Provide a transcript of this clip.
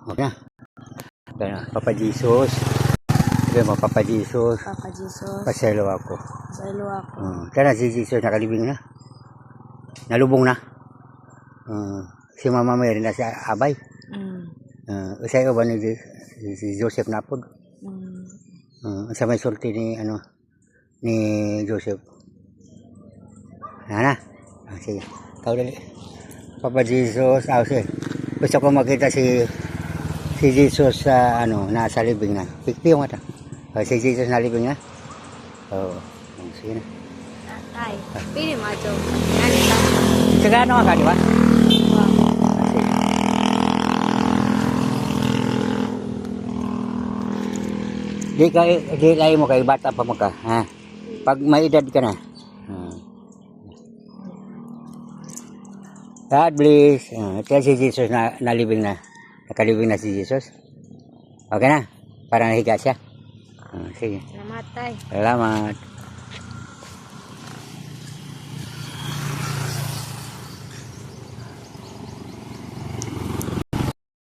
Okay na. Okay na. Papa Jesus. Okay mo, Papa Jesus. Papa Jesus. Paselo ako. Paselo ako. Kaya si Jesus nakalibing na. Nalubong na. Si Mama Mary na sa abay. Usay ko ba ni si Joseph na po? Sa may sulti ni Joseph. Sige. Ikaw dali. Papa Jesus. Sige. Gusto ko makita si Jesus sa nasa libing na. Pikpi yung mata. Si Jesus na libing na. Sige na. Tay, pili mo ito. Sige ka, di ba? Di layo mo kay bata pa mo ka. Ha? Pag may edad ka na. God bless. Ito si Jesus na nalibing na. Nakalibing na si Jesus. Okay na? Para nahiga siya. Sige. Salamat, Tay. Salamat.